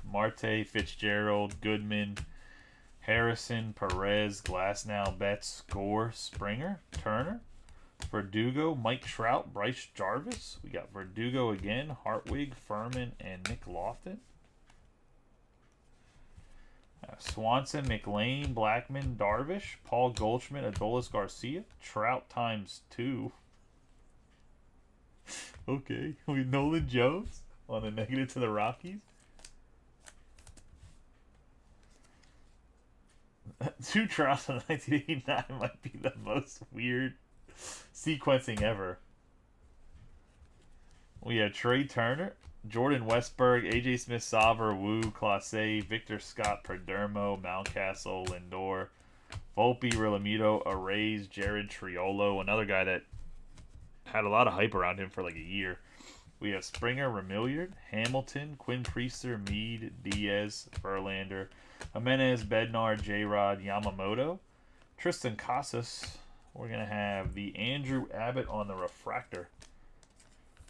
Marte, Fitzgerald, Goodman, Harrison, Perez, Glasnow, Betts, Gore, Springer, Turner, Verdugo, Mike Trout, Bryce Jarvis. We got Verdugo again, Hartwig, Furman, and Nick Lofton. Swanson, McLean, Blackman, Darvish, Paul Goldschmidt, Adolis Garcia, Trout ×2. Okay, we have Nolan Jones on the negative to the Rockies. 2 Trouts in 1989 might be the most weird sequencing ever. We have Trey Turner, Jordan Westberg, AJ Smith-Sauver, Wu, Clase, Victor Scott, Perdermo, Mountcastle, Lindor, Volpe, Realmuto, Arrays, Jared Triolo, another guy that had a lot of hype around him for like a year. We have Springer, Remilliard, Hamilton, Quinn Priester, Meade, Diaz, Verlander, Jimenez, Bednar, J-Rod, Yamamoto, Tristan Casas. We're going to have the Andrew Abbott on the refractor.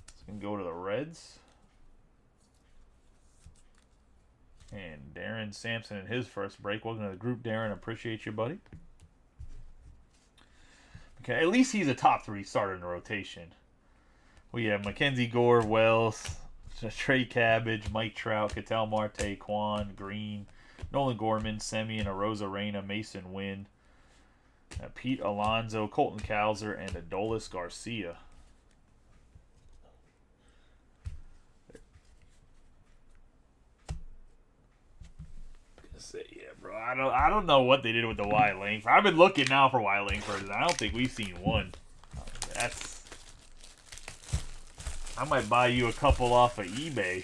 It's going to go to the Reds. And Darren Sampson in his first break. Welcome to the group, Darren. Appreciate you, buddy. Okay, at least he's a top 3 starter in the rotation. We have Mackenzie Gore, Wells, Trey Cabbage, Mike Trout, Ketel Marte, Quan, Green, Nolan Gorman, Semien, Arozarena, Mason Wynn, Pete Alonso, Colton Cowser, and Adolis Garcia. Yeah, bro. I don't know what they did with the Wyatt Langford. I've been looking now for Wyatt Langford, and I don't think we've seen one. I might buy you a couple off of eBay.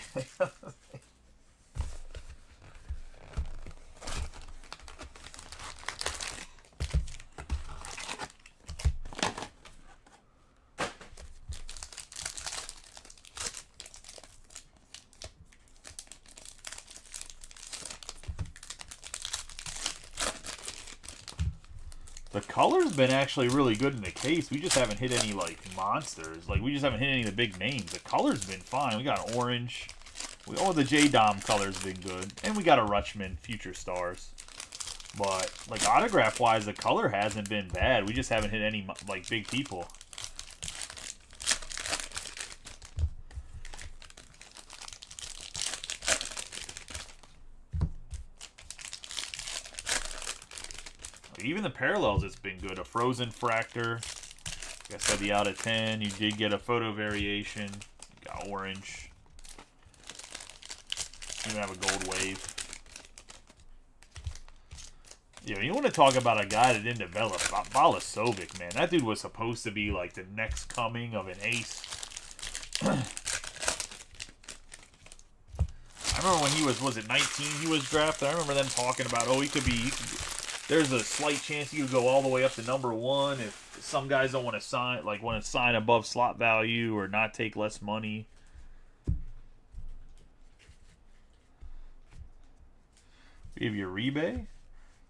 color's been actually really good in the case. We just haven't hit any, like, monsters. Like, we just haven't hit any of the big names. The color's been fine. We got orange. Oh, the J-Dom color's been good. And we got a Rutschman, Future Stars. But, like, autograph-wise, the color hasn't been bad. We just haven't hit any, like, big people. Even the parallels, it's been good. A Frozen Fractor. Like I said, the out of 10. You did get a photo variation. You got orange. You have a gold wave. Yeah, you want to talk about a guy that didn't develop. Balasovic, man. That dude was supposed to be like the next coming of an ace. I remember when he was it 19 he was drafted? I remember them talking about, oh, he could be there's a slight chance he could go all the way up to #1 if some guys don't want to sign, like want to sign above slot value or not take less money. We have Uribe,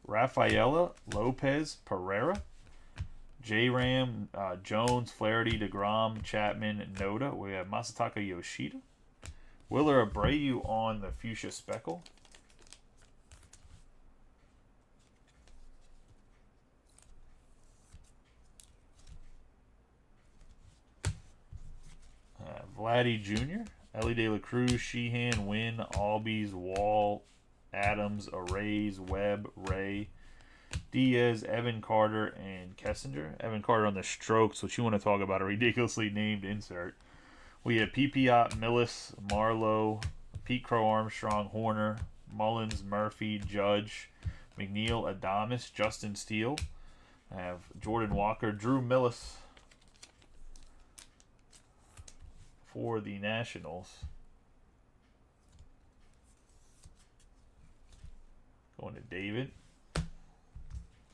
Rafaela, Lopez, Pereira, J-Ram, Jones, Flaherty, DeGrom, Chapman, Noda. We have Masataka Yoshida. Willer Abreu on the Fuchsia Speckle. Vladdy Jr., Ellie De La Cruz, Sheehan, Wynn, Albies, Wall, Adams, Arrays, Webb, Ray, Diaz, Evan Carter, and Kessinger. Evan Carter on the Strokes, which you want to talk about a ridiculously named insert. We have Pipiot, Millis, Marlowe, Pete Crow Armstrong, Horner, Mullins, Murphy, Judge, McNeil, Adames, Justin Steele. I have Jordan Walker, Drew Millis for the Nationals. Going to David.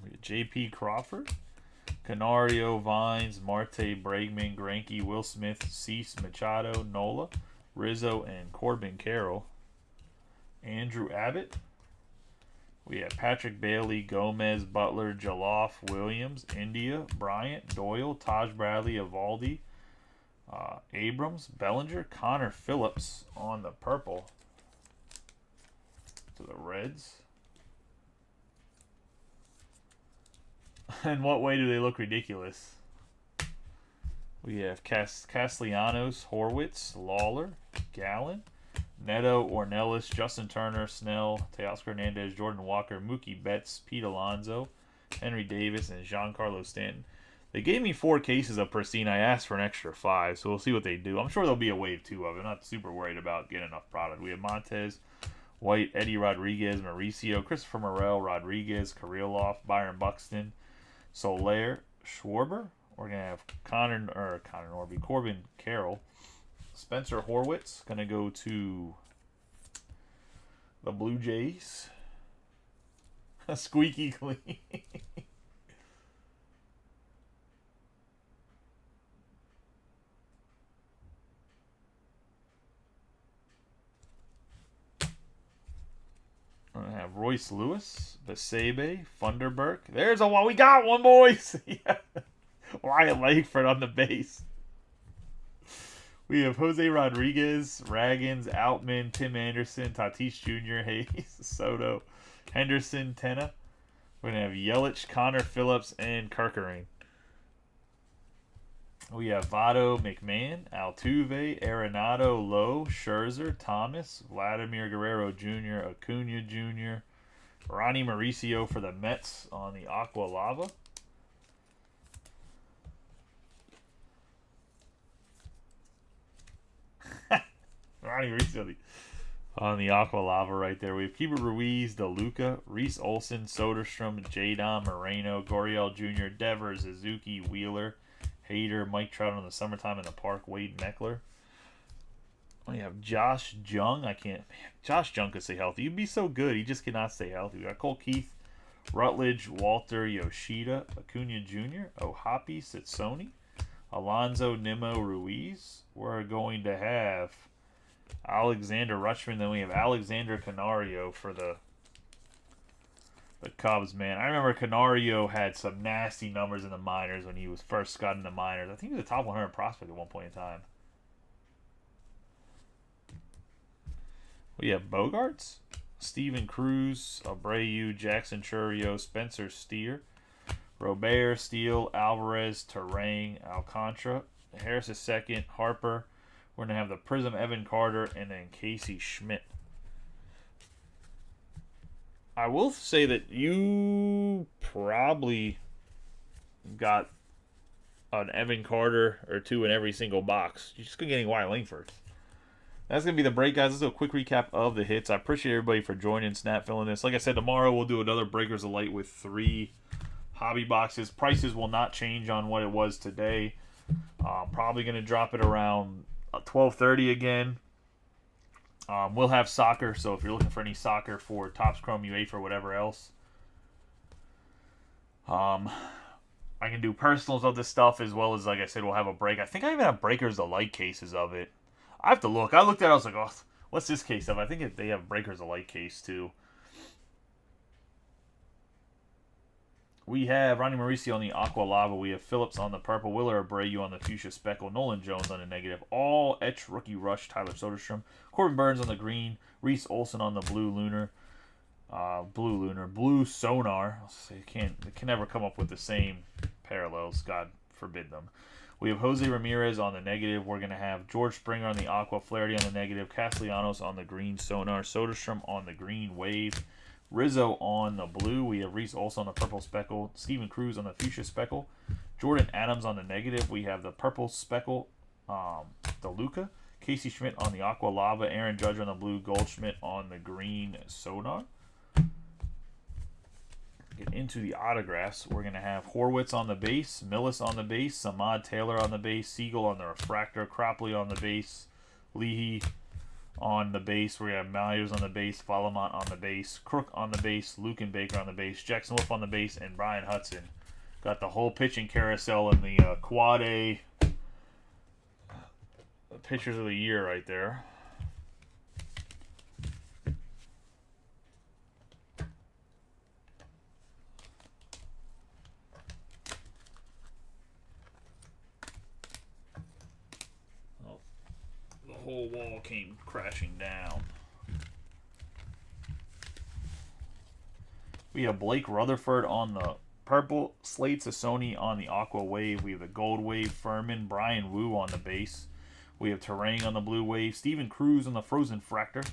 We got J.P. Crawford, Canario, Vines, Marte, Bregman, Greinke, Will Smith, Cease, Machado, Nola, Rizzo, and Corbin Carroll. Andrew Abbott. We have Patrick Bailey, Gomez, Butler, Jaloff, Williams, India, Bryant, Doyle, Taj Bradley, Evaldi, Abrams, Bellinger, Connor Phillips on the purple to the Reds. In what way do they look ridiculous? We have Castellanos, Horwitz, Lawler, Gallen, Neto, Ornelas, Justin Turner, Snell, Teoscar Hernandez, Jordan Walker, Mookie Betts, Pete Alonso, Henry Davis, and Giancarlo Stanton. They gave me 4 cases of Pristine. I asked for an extra 5, so we'll see what they do. I'm sure there'll be a wave 2 of it. I'm not super worried about getting enough product. We have Montez, White, Eddie Rodriguez, Mauricio, Christopher Morel, Rodriguez, Kirilloff, Byron Buxton, Soler, Schwarber. We're going to have Connor Norby, Corbin Carroll, Spencer Horwitz. Going to go to the Blue Jays. Squeaky clean. We're going to have Royce Lewis, Basebe, Funderburk. There's a one. We got one, boys. Yeah. Wyatt Langford on the base. We have Jose Rodriguez, Raggins, Outman, Tim Anderson, Tatis Jr., Hayes, Soto, Henderson, Tenna. We're going to have Yelich, Connor Phillips, and Kerkering. We have Votto, McMahon, Altuve, Arenado, Lowe, Scherzer, Thomas, Vladimir Guerrero Jr., Acuna Jr., Ronnie Mauricio for the Mets on the Aqua Lava. Ronnie Mauricio on the Aqua Lava right there. We have Keeper Ruiz, DeLuca, Reese Olson, Soderstrom, J-Dom, Moreno, Goriel Jr., Devers, Suzuki, Wheeler, Hader, Mike Trout on the Summertime in the Park, Wade Meckler. We have Josh Jung. Josh Jung could stay healthy. He'd be so good. He just cannot stay healthy. We got Cole Keith, Rutledge, Walter, Yoshida, Acuna Jr., Ohapi, Sitsoni, Alonso, Nimmo, Ruiz. We're going to have Alexander Rutschman. Then we have Alexander Canario for the The Cubs, man. I remember Canario had some nasty numbers in the minors when he was first got in the minors. I think he was a top 100 prospect at one point in time. We have Bogarts, Steven Cruz, Abreu, Jackson Chourio, Spencer Steer, Robert, Steele, Alvarez, Terang, Alcantara, Harris is second, Harper. We're going to have the Prism, Evan Carter, and then Casey Schmidt. I will say that you probably got an Evan Carter or two in every single box. You're just getting Wyatt Langford. That's going to be the break, guys. Let's do a quick recap of the hits. I appreciate everybody for joining Snap filling this. Like I said, tomorrow we'll do another Breakers of Light with 3 hobby boxes. Prices will not change on what it was today. Probably going to drop it around 12:30 again. We'll have soccer, so if you're looking for any soccer for Topps Chrome UA or whatever else, I can do personals of this stuff as well as, like I said, we'll have a break. I think I even have Breakers of Light cases of it. I have to look. I looked at it, I was like, oh, what's this case of? I think they have Breakers of Light case too. We have Ronnie Mauricio on the Aqua Lava. We have Phillips on the purple. Willer Abreu on the Fuchsia Speckle. Nolan Jones on the negative. All Etch Rookie Rush. Tyler Soderstrom. Corbin Burns on the green. Reese Olson on the blue lunar. Blue Sonar. They can never come up with the same parallels. God forbid them. We have Jose Ramirez on the negative. We're going to have George Springer on the Aqua. Flaherty on the negative. Castellanos on the green Sonar. Soderstrom on the green Wave. Rizzo on the blue. We have Reese Olson on the purple speckle. Steven Cruz on the fuchsia speckle. Jordan Adams on the negative. We have the purple speckle, the Luca. Casey Schmidt on the aqua lava. Aaron Judge on the blue. Goldschmidt on the green Sonar. Get into the autographs. We're going to have Horwitz on the base. Millis on the base. Samad Taylor on the base. Siegel on the refractor. Cropley on the base. Leahy on the base. We have Myers on the base, Falamont on the base, Crook on the base, Luke and Baker on the base, Jackson Wolf on the base, and Brian Hudson. Got the whole pitching carousel in the Quad A pitchers of the year right there. Whole wall came crashing down. We have Blake Rutherford on the purple, Slade Sassoni on the aqua wave. We have the gold wave, Furman, Brian Wu on the base. We have Terang on the blue wave, Steven Cruz on the frozen fractor,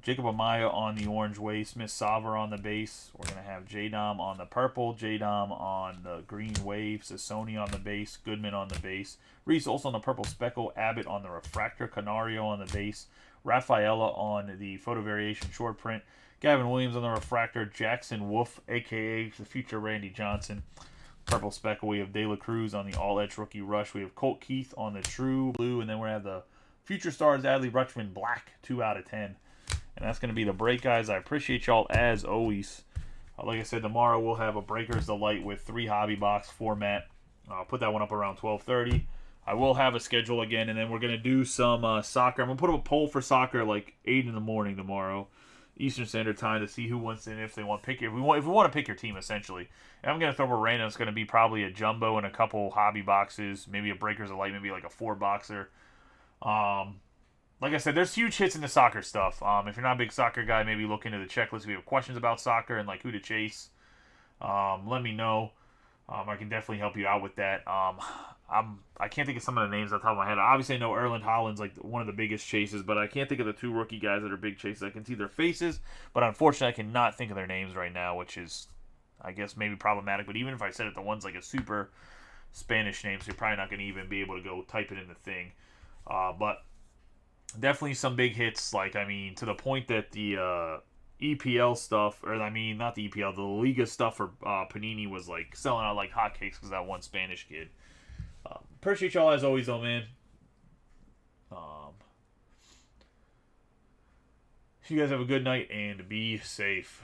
Jacob Amaya on the orange wave, Smith Saver on the base. We're going to have J-Dom on the purple, J-Dom on the green wave, Sassoni on the base, Goodman on the base, Reese also on the purple speckle, Abbott on the refractor, Canario on the base, Rafaela on the photo variation short print, Gavin Williams on the refractor, Jackson Wolf, a.k.a. the future Randy Johnson, purple speckle. We have De La Cruz on the all-edge rookie rush. We have Colt Keith on the true blue, and then we have the future stars Adley Rutschman black, 2 out of 10. And that's going to be the break, guys. I appreciate y'all as always. Like I said, tomorrow we'll have a Breakers Delight with 3 hobby box format. I'll put that one up around 12:30. I will have a schedule again, and then we're going to do some soccer. I'm going to put up a poll for soccer like 8 in the morning tomorrow, Eastern Standard Time, to see who wants in, if they want to pick your, if we want to pick your team, essentially. And I'm going to throw a random. It's going to be probably a jumbo and a couple hobby boxes, maybe a Breakers Delight, maybe like a 4-boxer. Like I said, there's huge hits in the soccer stuff. If you're not a big soccer guy, maybe look into the checklist. If you have questions about soccer and like who to chase, let me know. I can definitely help you out with that. I can't think of some of the names off the top of my head. Obviously, I know Erland Holland's like one of the biggest chases, but I can't think of the 2 rookie guys that are big chases. I can see their faces, but unfortunately, I cannot think of their names right now, which is, I guess, maybe problematic. But even if I said it, the one's like a super Spanish name, so you're probably not going to even be able to go type it in the thing. But definitely some big hits, like, I mean, to the point that the EPL stuff, or I mean, not the EPL, the Liga stuff for Panini was like selling out like hotcakes because that one Spanish kid. Appreciate y'all as always, though, man. You guys have a good night and be safe.